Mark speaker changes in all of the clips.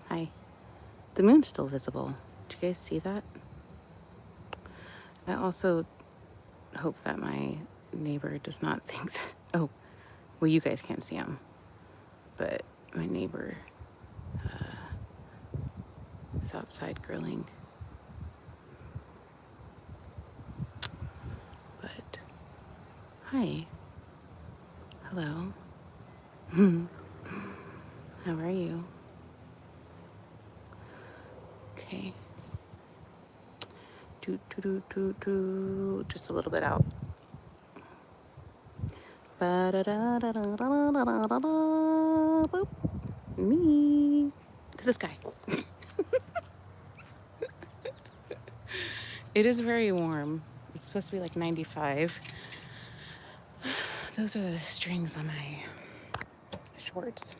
Speaker 1: Hi. The moon's still visible. Did you guys see that? I also hope that my neighbor does not think that. Oh, well, you guys can't see him, but my neighbor is outside grilling. But hi. Hello. How are you? Okay. Just a little bit out. Boop. Me. To the sky. It is very warm. It's supposed to be like 95. Those are the strings on my shorts.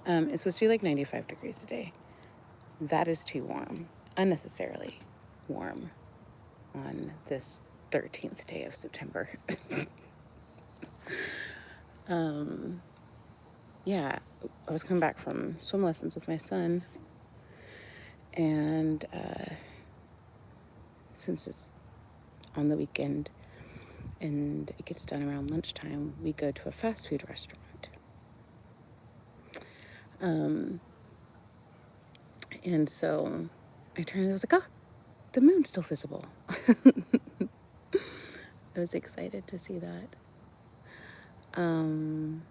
Speaker 1: It's supposed to be like 95 degrees today. That is too warm. Unnecessarily warm on this 13th day of September. Yeah, I was coming back from swim lessons with my son, and since it's on the weekend and it gets done around lunchtime, we go to a fast food restaurant. And so I turned and I was like, oh, the moon's still visible. I was excited to see that. And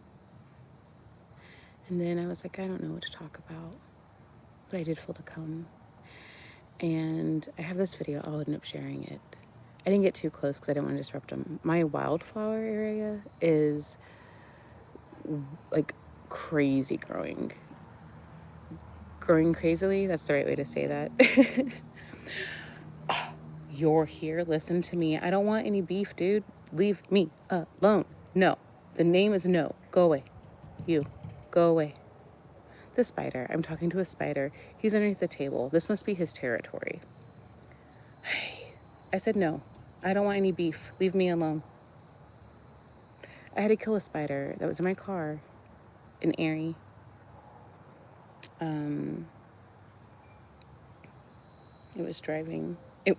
Speaker 1: then I was like, I don't know what to talk about, but I did feel to come. And I have this video, I'll end up sharing it. I didn't get too close because I didn't want to disrupt them. My wildflower area is like crazy growing crazily. That's the right way to say that. You're here, listen to me. I don't want any beef, dude. Leave me alone. No. The name is no. Go away. You. Go away. The spider. I'm talking to a spider. He's underneath the table. This must be his territory. I said no. I don't want any beef. Leave me alone. I had to kill a spider that was in my car in Erie. It was driving. I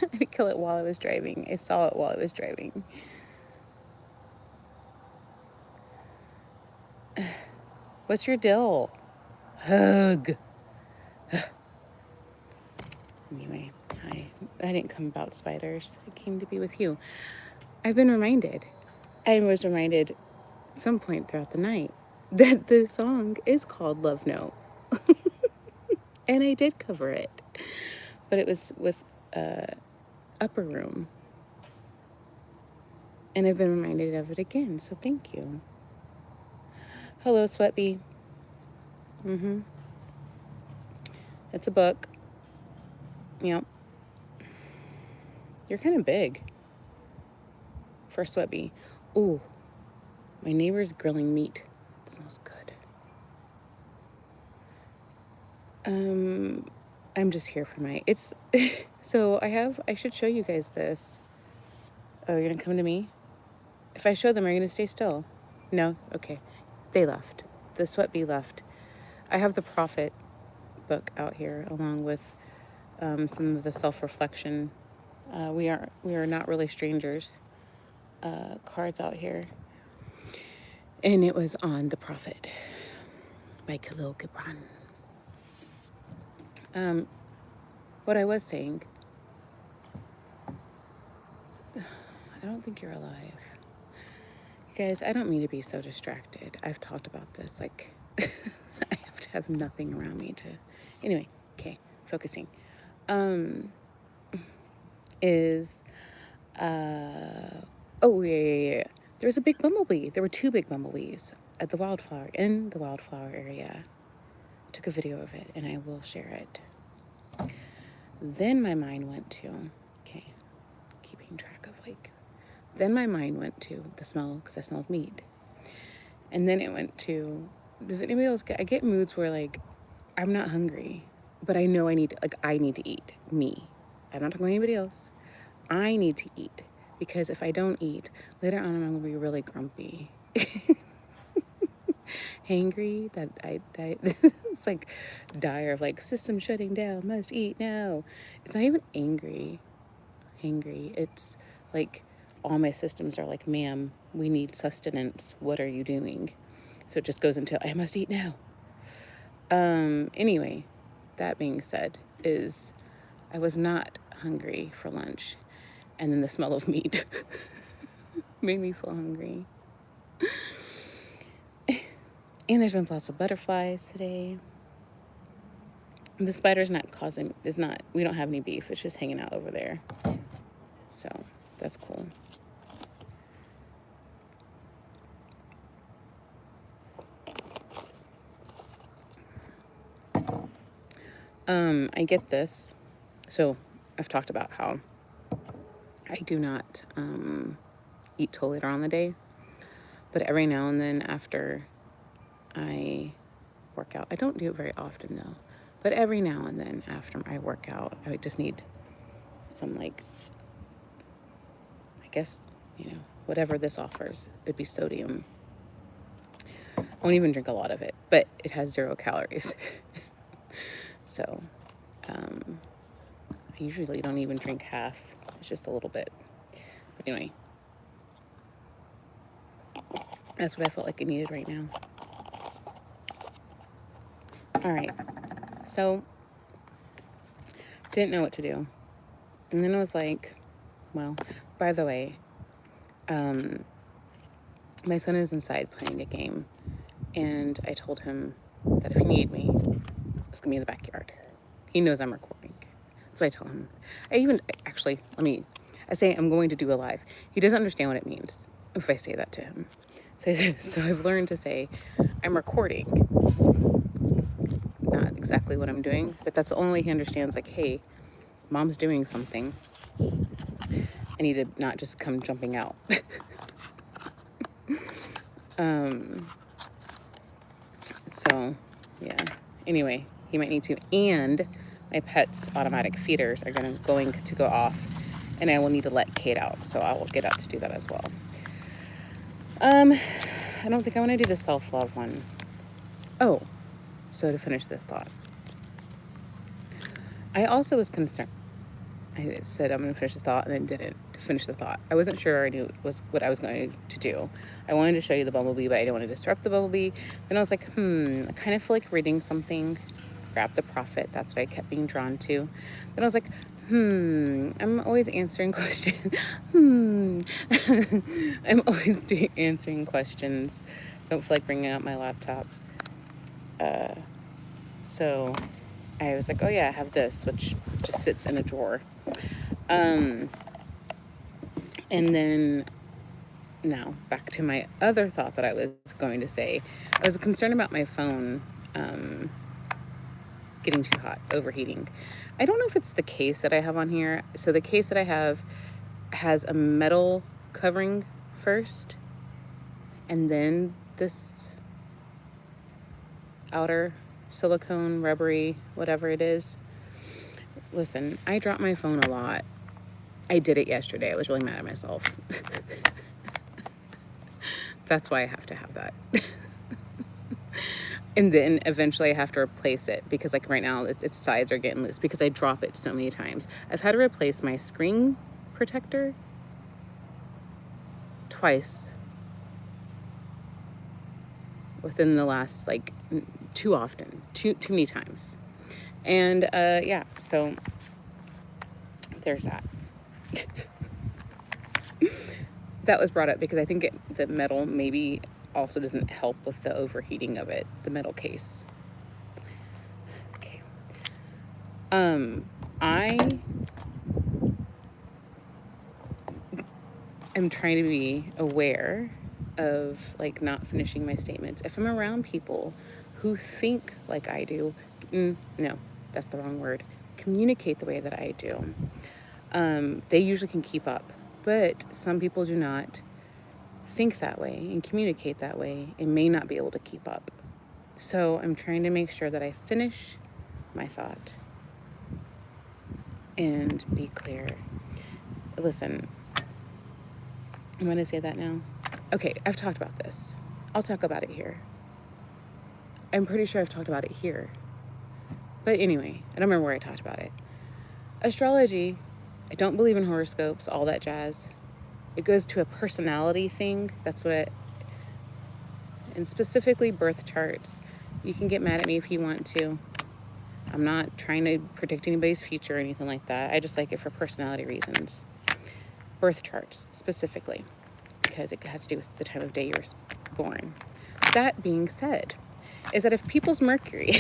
Speaker 1: had to kill it while I was driving. I saw it while I was driving. What's your deal? Hug. Anyway, hi. I didn't come about spiders. I came to be with you. I've been reminded. I was reminded some point throughout the night that the song is called Love Note. And I did cover it. But it was with Upper Room. And I've been reminded of it again, so thank you. Hello, Sweatbee. It's a book. Yep. You're kind of big for Sweatbee. Ooh, my neighbor's grilling meat. It smells good. I'm just here for my, it's, so I should show you guys this. Oh, you're gonna come to me? If I show them, are you gonna stay still? No? Okay. They left. The Sweatbee left. I have the Prophet book out here along with some of the self-reflection. We are not really strangers cards out here. And it was on The Prophet by Khalil Gibran. What I was saying, I don't think you're alive. You guys, I don't mean to be so distracted. I've talked about this. Like, I have to have nothing around me to. Anyway, okay, focusing. Is, oh, yeah. There was a big bumblebee. There were two big bumblebees at the wildflower, in the wildflower area. I took a video of it and I will share it. Then my mind went to, okay, keeping track of like, then my mind went to the smell, because I smelled meat. And then it went to, does anybody else I get moods where like, I'm not hungry, but I know I need to eat. Me. I'm not talking about anybody else. I need to eat. Because if I don't eat, later on I'm going to be really grumpy. hangry that I it's like dire of like system shutting down, must eat now. It's not even hangry. It's like all my systems are like, ma'am, we need sustenance. What are you doing? So it just goes into I must eat now. Anyway, that being said, is I was not hungry for lunch, and then the smell of meat made me feel hungry. And there's been lots of butterflies today. The spider's we don't have any beef. It's just hanging out over there. So that's cool. I get this. So I've talked about how I do not eat till later on the day, but every now and then after I work out, I don't do it very often though, but every now and then after I work out, I just need some, like, I guess, whatever this offers. It'd be sodium. I won't even drink a lot of it, but it has 0 calories. So I usually don't even drink half. It's just a little bit. But anyway, that's what I felt like I needed right now. All right. So didn't know what to do. And then I was like, well, by the way, my son is inside playing a game. And I told him that if he needed me, it's going to be in the backyard. He knows I'm recording. So I tell him. I say I'm going to do a live. He doesn't understand what it means if I say that to him. So I've learned to say, I'm recording. Not exactly what I'm doing, but that's the only way he understands, like, hey, mom's doing something. I need to not just come jumping out. So, yeah. Anyway, he might need to. And my pet's automatic feeders are going to go off, and I will need to let Kate out. So I will get out to do that as well. I don't think I want to do the self-love one. Oh, so to finish this thought, I also was concerned. I said I'm going to finish this thought and then didn't finish the thought. I wasn't sure I knew what I was going to do. I wanted to show you the bumblebee, but I didn't want to disrupt the bumblebee. Then I was like, I kind of feel like reading something. Grab the Prophet. That's what I kept being drawn to. Then I was like, I'm always answering questions. I'm always answering questions. I don't feel like bringing out my laptop. So I was like, oh yeah, I have this, which just sits in a drawer. And then now back to my other thought that I was going to say. I was concerned about my phone getting too hot, overheating. I don't know if it's the case that I have on here. So the case that I have has a metal covering first, and then this outer silicone, rubbery, whatever it is. Listen, I drop my phone a lot. I did it yesterday. I was really mad at myself. That's why I have to have that. And then eventually I have to replace it because, like, right now its sides are getting loose because I drop it so many times. I've had to replace my screen protector twice within the last, like, too many times. And yeah, so there's that. That was brought up because I think the metal maybe also doesn't help with the overheating of it, the metal case. Okay. I am trying to be aware of, like, not finishing my statements. If I'm around people who think like I do, no, that's the wrong word. Communicate the way that I do. They usually can keep up, but some people do not think that way and communicate that way and may not be able to keep up. So I'm trying to make sure that I finish my thought and be clear. Listen, I'm going to say that now. Okay, I've talked about this. I'll talk about it here. I'm pretty sure I've talked about it here. But anyway, I don't remember where I talked about it. Astrology, I don't believe in horoscopes, all that jazz. It goes to a personality thing. That's what it, and specifically birth charts. You can get mad at me if you want to. I'm not trying to predict anybody's future or anything like that. I just like it for personality reasons. Birth charts, specifically, because it has to do with the time of day you were born. That being said, is that if people's Mercury,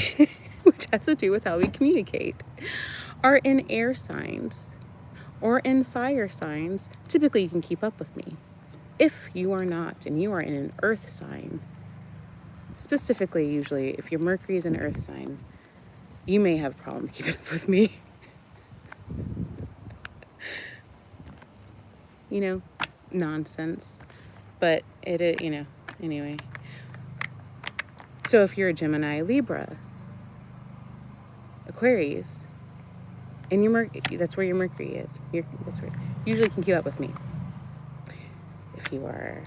Speaker 1: which has to do with how we communicate, are in air signs or in fire signs, typically you can keep up with me. If you are not, and you are in an earth sign, specifically, usually, if your Mercury is an earth sign, you may have a problem keeping up with me. You know, nonsense. But it, you know, anyway. So if you're a Gemini, Libra, Aquarius, and your Mercury, that's where your Mercury is. That's where usually can keep up with me. If you are,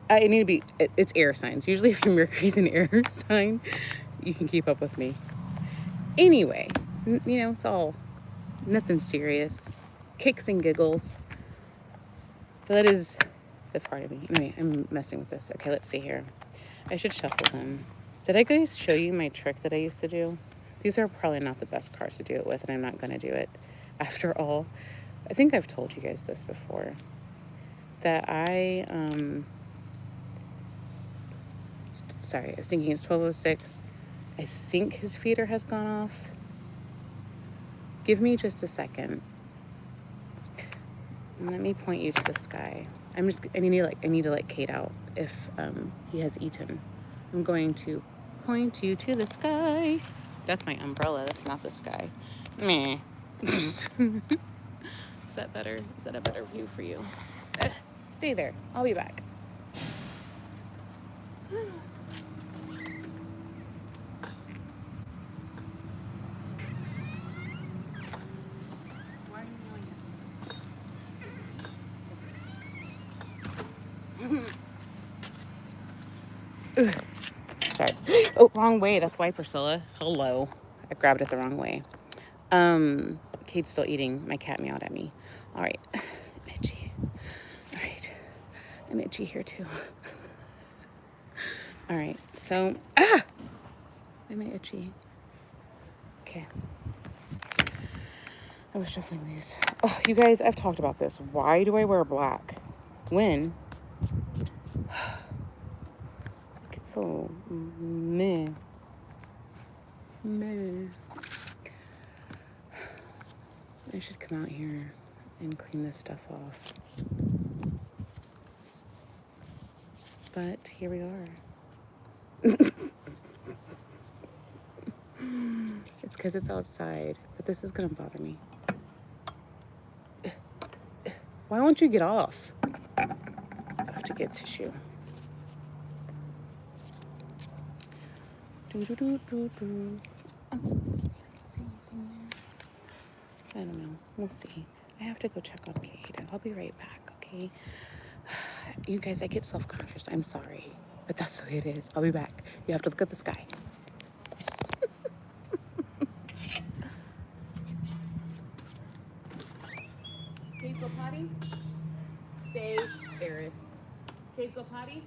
Speaker 1: I need to be. It's air signs. Usually, if your Mercury's an air sign, you can keep up with me. Anyway, you know, it's all nothing serious, kicks and giggles. That is the part of me. Anyway, I'm messing with this. Okay, let's see here. I should shuffle them. Did I guys show you my trick that I used to do? These are probably not the best cards to do it with, and I'm not going to do it. After all, I think I've told you guys this before, that sorry, I was thinking it's 12:06. I think his feeder has gone off. Give me just a second. Let me point you to the sky. I need to let Kate out if he has eaten. I'm going to point you to the sky. That's my umbrella. That's not the sky. Meh. Is that better? Is that a better view for you? Stay there. I'll be back. Sorry. Oh, wrong way. That's why, Priscilla. Hello. I grabbed it the wrong way. Kate's still eating. My cat meowed at me. All right. I'm itchy. All right. I'm itchy here too. All right. So, why am I itchy? Okay. I was shuffling these. Oh, you guys, I've talked about this. Why do I wear black? When? It's so meh. I should come out here and clean this stuff off. But here we are. It's because it's outside, but this is gonna bother me. Why won't you get off? I have to get tissue. I don't know. We'll see. I have to go check on Kate. I'll be right back, okay? You guys, I get self-conscious. I'm sorry. But that's the way it is. I'll be back. You have to look at the sky. Kate, go potty? Stay, Eris. Kate, go potty?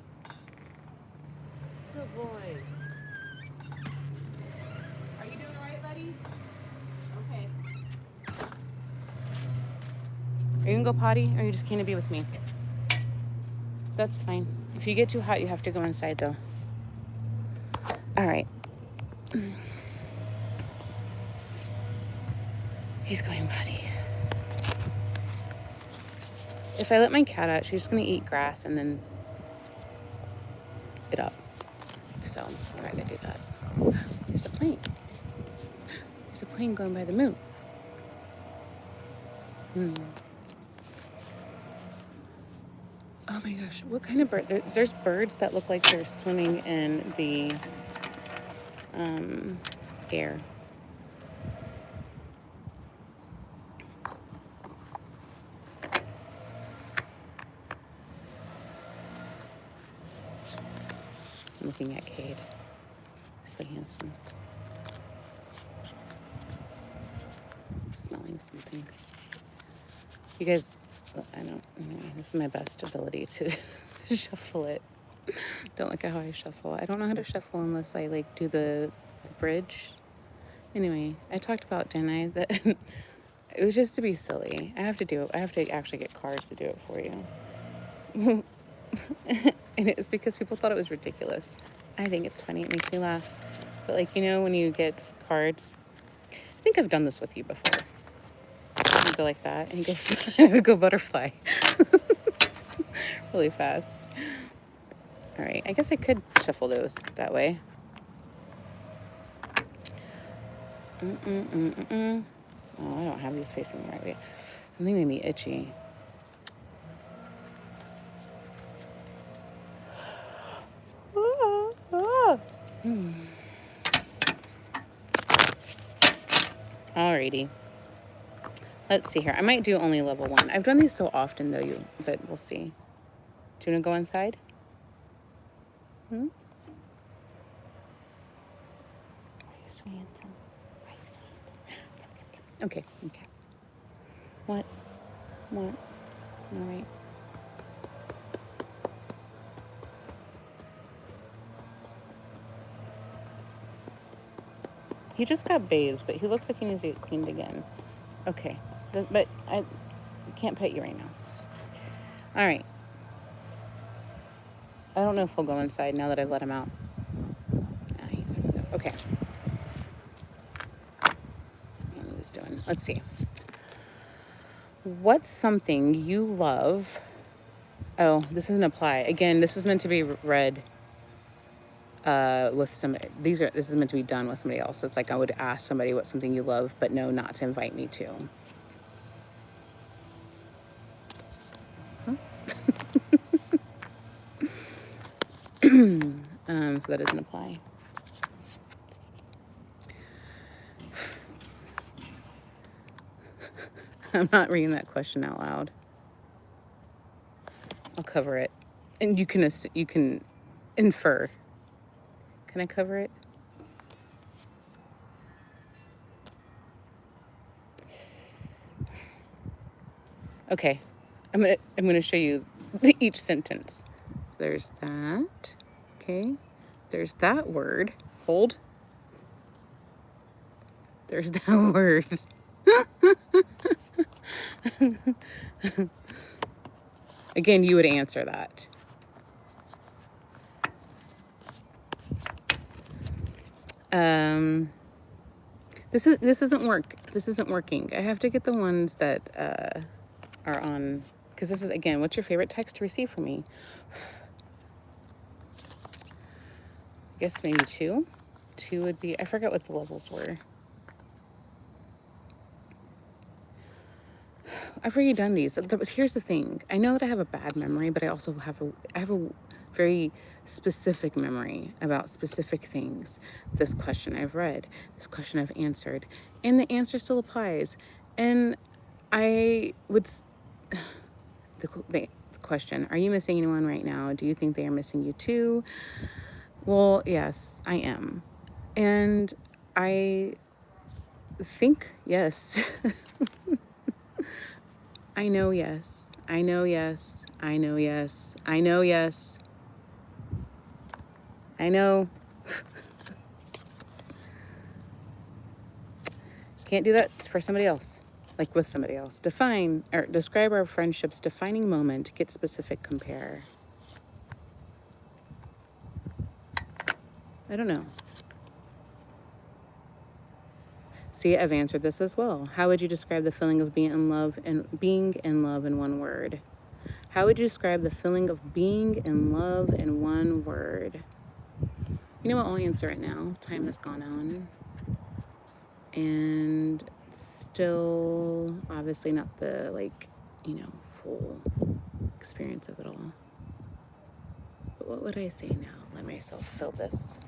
Speaker 1: Good boy. Are you doing all right, buddy? Okay. Are you gonna go potty, or are you just gonna be with me? That's fine. If you get too hot, you have to go inside, though. All right. He's going potty. If I let my cat out, she's just gonna eat grass and then it up. So I'm not gonna do that. There's a plane. There's a plane going by the moon. Oh my gosh, what kind of bird? There's birds that look like they're swimming in the air. I'm looking at Cade. So handsome. Smelling something. You guys, I don't, this is my best ability to shuffle it. Don't look at how I shuffle. I don't know how to shuffle unless I like do the bridge. Anyway, I talked about, didn't I, that it was just to be silly. I have to do it. I have to actually get cards to do it for you. And it was because people thought it was ridiculous. I think it's funny. It makes me laugh. But like, you know, when you get cards, I think I've done this with you before. You go like that, and you go, and I would go butterfly really fast. All right, I guess I could shuffle those that way. Oh, I don't have these facing the right way. Something made me itchy. Alrighty. Let's see here. I might do only level 1. I've done these so often though, but we'll see. Do you want to go inside? Hmm? Okay. What? All right. He just got bathed, but he looks like he needs to get cleaned again. Okay. But I can't pet you right now. All right. I don't know if he'll go inside now that I've let him out. He's not gonna go. Okay. I don't know what he's doing. Let's see. What's something you love? Oh, this doesn't apply. Again, this is meant to be read with somebody. This is meant to be done with somebody else. So it's like I would ask somebody what's something you love, but no, not to invite me to. Huh? So that doesn't apply. I'm not reading that question out loud. I'll cover it, and you can infer. Can I cover it? Okay, I'm gonna show you each sentence. So there's that. Okay, there's that word. Hold. There's that word. Again, you would answer that. This isn't working. I have to get the ones that are on, because this is, again, what's your favorite text to receive from me? I guess maybe 2. 2 would be, I forgot what the levels were. I've already done these. Here's the thing. I know that I have a bad memory, but I also have a very specific memory about specific things. This question I've read, this question I've answered, and the answer still applies. And I would, the question, are you missing anyone right now? Do you think they are missing you too? Well, yes, I am. And I think yes. I know yes. I know yes. I know yes. I know yes. I know. Can't do that for somebody else. Like with somebody else. Define or describe our friendship's defining moment. Get specific, compare. I don't know. See, I've answered this as well. How would you describe the feeling of being in love in one word? How would you describe the feeling of being in love in one word? You know what? I'll answer it now. Time has gone on. And still, obviously not the, full experience of it all. But what would I say now? Let myself feel this.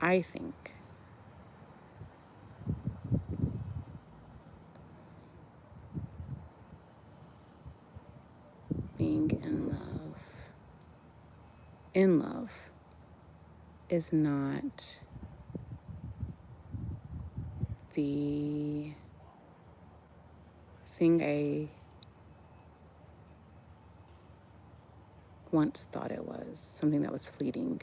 Speaker 1: I think being in love is not the thing I once thought it was, something that was fleeting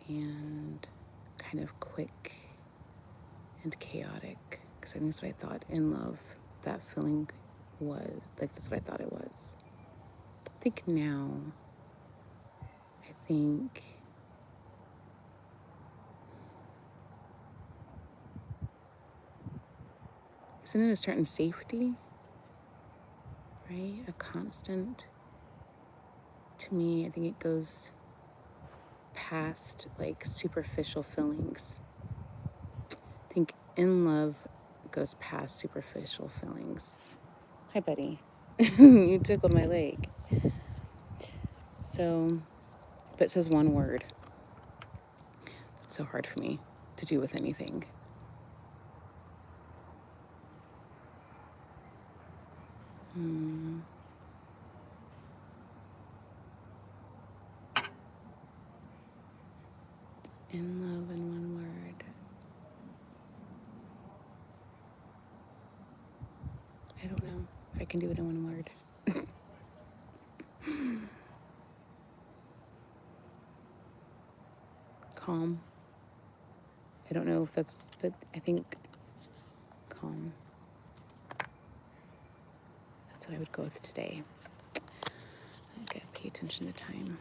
Speaker 1: and kind of quick and chaotic, because I think that's what I thought in love, that feeling was, like that's what I thought it was. I think now, isn't it a certain safety, right? A constant. To me, I think it goes past like superficial feelings. I think in love goes past superficial feelings. Hi, buddy. You tickled my leg. So, but it says one word. It's so hard for me to do with anything. In love in one word. I don't know if I can do it in one word. Calm. I don't know if that's, but I think calm. That's what I would go with today. Okay, pay attention to time.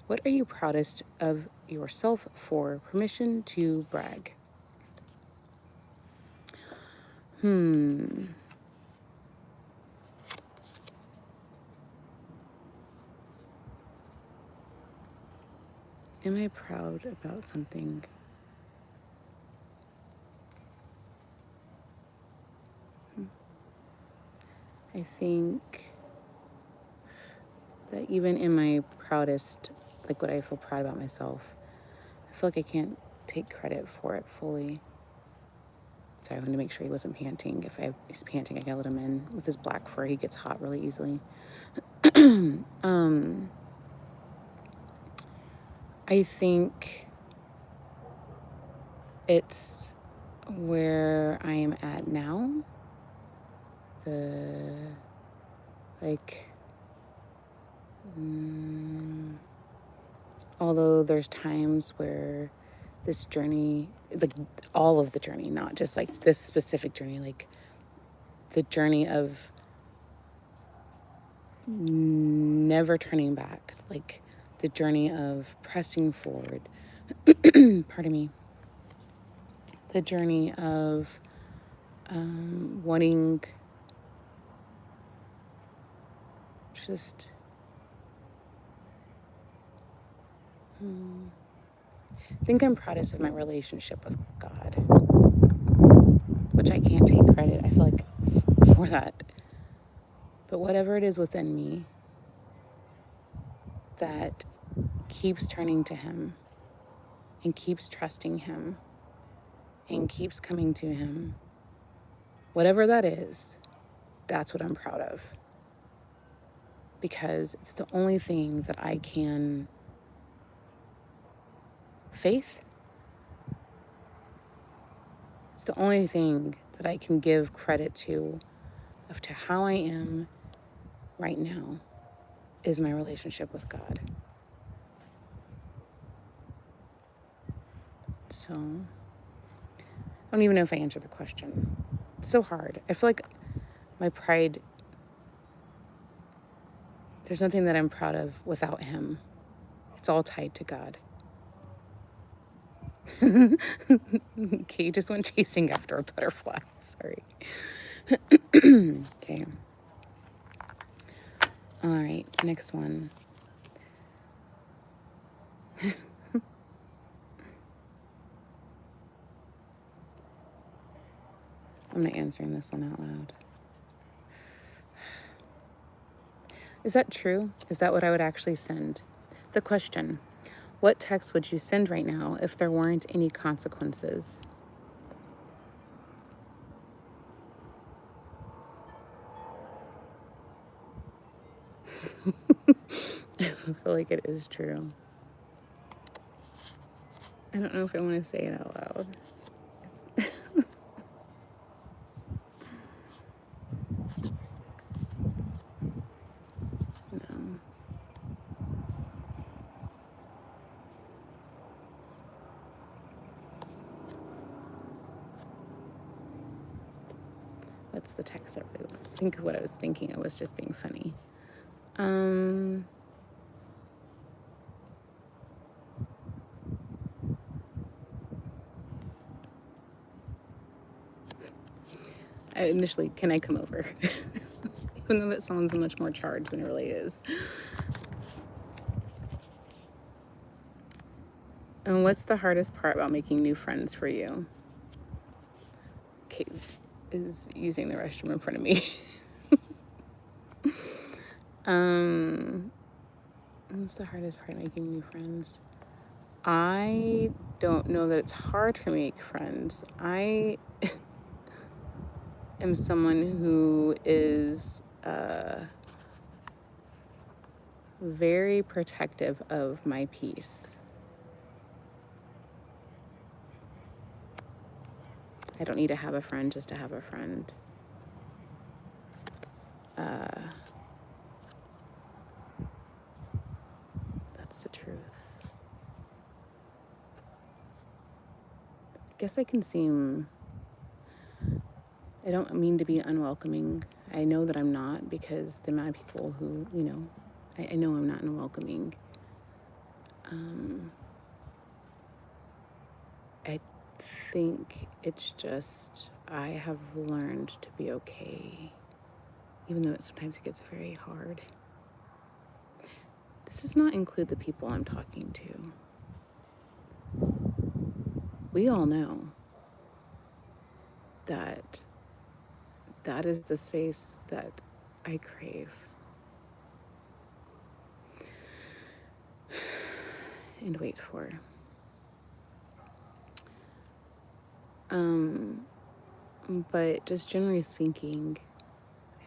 Speaker 1: What are you proudest of yourself for? Permission to brag. Am I proud about something? I think that even in my proudest, like what I feel proud about myself, I feel like I can't take credit for it fully. So I wanted to make sure he wasn't panting. If he's panting, I gotta let him in. With his black fur, he gets hot really easily. I think it's where I am at now. Although there's times where this journey, like all of the journey, not just like this specific journey, like the journey of never turning back, like the journey of pressing forward, pardon me, the journey of wanting just I think I'm proudest of my relationship with God, which I can't take credit, I feel like, for that. But whatever it is within me that keeps turning to Him and keeps trusting Him and keeps coming to Him, whatever that is, that's what I'm proud of. Because it's the only thing that I can faith. It's the only thing that I can give credit to of to how I am right now is my relationship with God. So I don't even know if I answered the question. It's so hard. I feel like my pride, there's nothing that I'm proud of without Him. It's all tied to God. Okay, you just went chasing after a butterfly. Sorry. Okay. All right, next one. I'm not answering this one out loud. Is that true? Is that what I would actually send? The question, what text would you send right now if there weren't any consequences? I feel like it is true. I don't know if I want to say it out loud. No. What's the text I really want? I think what I was thinking, I was just being funny. Initially, can I come over? Even though that sounds much more charged than it really is. And what's the hardest part about making new friends for you? Kate is using the restroom in front of me. What's the hardest part of making new friends? I don't know that it's hard to make friends. I am someone who is very protective of my peace. I don't need to have a friend just to have a friend. That's the truth. I guess I can seem, I don't mean to be unwelcoming. I know that I'm not, because the amount of people who, I know I'm not unwelcoming. I think it's just, I have learned to be okay, even though sometimes it gets very hard. This does not include the people I'm talking to. We all know that that is the space that I crave. And wait for. But just generally speaking,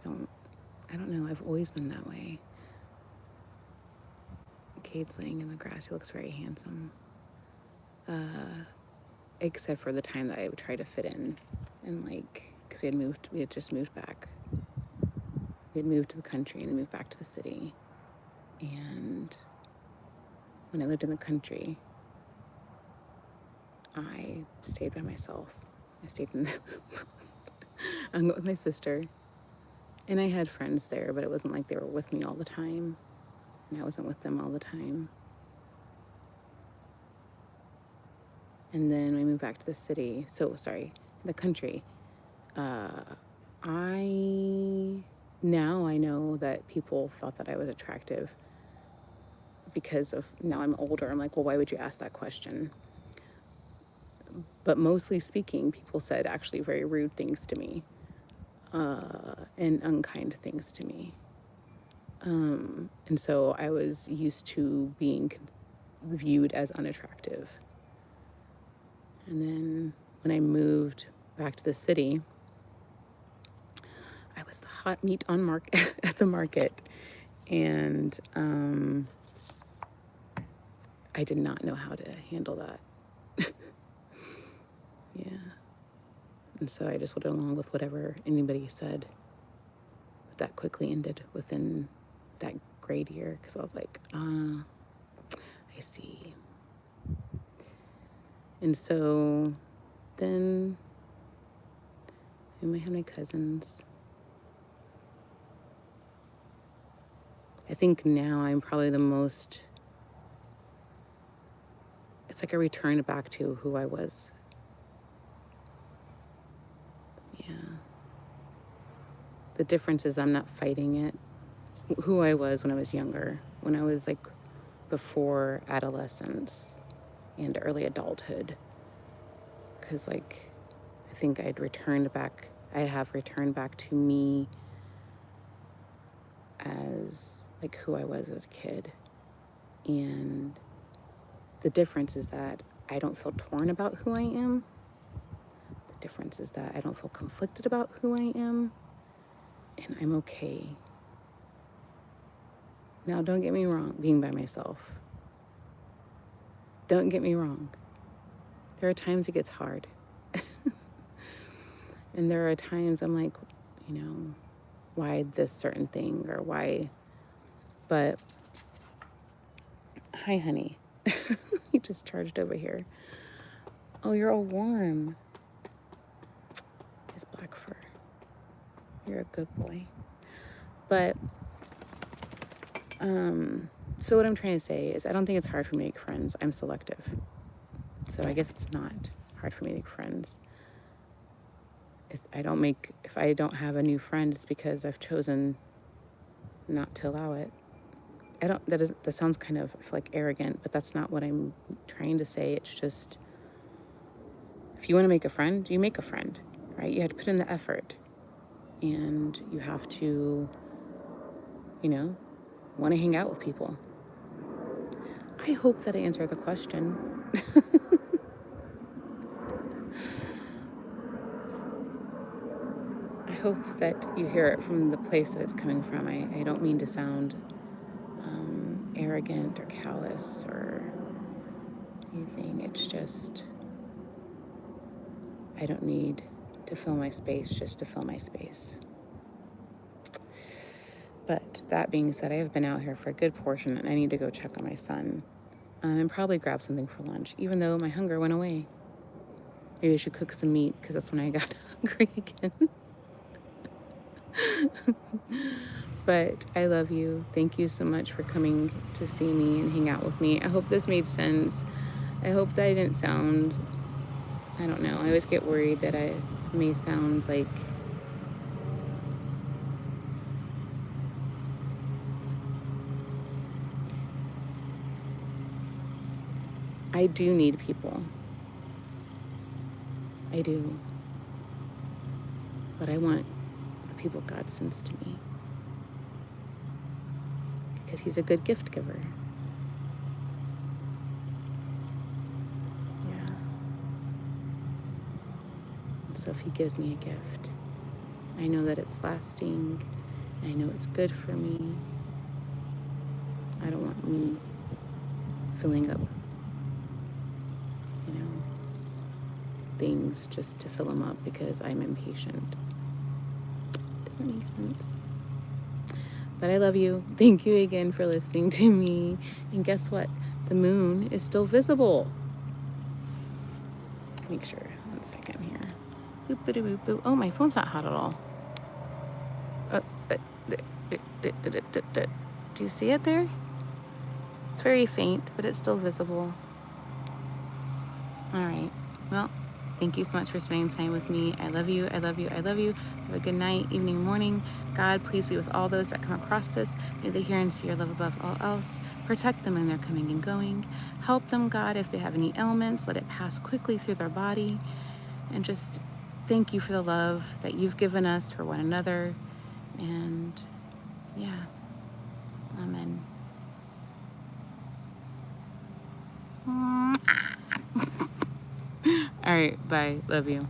Speaker 1: I don't know, I've always been that way. Cade's laying in the grass, he looks very handsome. Except for the time that I would try to fit in, and because we had just moved back. We had moved to the country and moved back to the city. And when I lived in the country, I stayed by myself. I stayed in I hung out with my sister, and I had friends there, but it wasn't like they were with me all the time, and I wasn't with them all the time. And then we moved back to the city. The country. Now I know that people thought that I was attractive because of, now I'm older. I'm like, well, why would you ask that question? But mostly speaking, people said actually very rude things to me, and unkind things to me. And so I was used to being viewed as unattractive. And then when I moved back to the city, I was the hot meat on at the market. And I did not know how to handle that. Yeah. And so I just went along with whatever anybody said. But that quickly ended within that grade year, because I was like, I see. And so then I had my cousins. I think now I'm probably the most, it's like a return back to who I was. Yeah. The difference is I'm not fighting it. Who I was when I was younger, when I was before adolescence and early adulthood. Because I think I have returned back to me as who I was as a kid. And the difference is that I don't feel torn about who I am. The difference is that I don't feel conflicted about who I am. And I'm okay. Now, don't get me wrong, being by myself. Don't get me wrong. There are times it gets hard. And there are times I'm like, you know, why this certain thing or why, but hi, honey. You just charged over here. Oh, you're all warm. It's black fur. You're a good boy. But, so what I'm trying to say is I don't think it's hard for me to make friends. I'm selective. So I guess it's not hard for me to make friends. If I don't have a new friend, it's because I've chosen not to allow it. That sounds kind of, I feel like, arrogant, but that's not what I'm trying to say. It's just, if you want to make a friend, you make a friend, right? You have to put in the effort, and you have to, you know, want to hang out with people. I hope that I answered the question. I hope that you hear it from the place that it's coming from. I don't mean to sound arrogant or callous or anything. It's just, I don't need to fill my space just to fill my space. But that being said, I have been out here for a good portion, and I need to go check on my son and probably grab something for lunch, even though my hunger went away. Maybe I should cook some meat, because that's when I got hungry again. But I love you. Thank you so much for coming to see me and hang out with me. I hope this made sense. I hope that I didn't sound, I don't know, I always get worried that I may sound like I do need people. I do. But I want the people God sends to me, because he's a good gift giver. Yeah. So if he gives me a gift, I know that it's lasting. I know it's good for me. I don't want me filling up, you know, things just to fill them up because I'm impatient. Doesn't make sense. But I love you. Thank you again for listening to me. And guess what? The moon is still visible. Make sure. 1 second here. Boop, boop, boop, boop. Oh, my phone's not hot at all. Do you see it there? It's very faint, but it's still visible. All right. Well, thank you so much for spending time with me. I love you. I love you. I love you. Have a good night, evening, morning. God, please be with all those that come across this. May they hear and see your love above all else. Protect them in their coming and going. Help them, God, if they have any ailments. Let it pass quickly through their body. And just thank you for the love that you've given us for one another. And yeah, amen. All right, bye. Love you.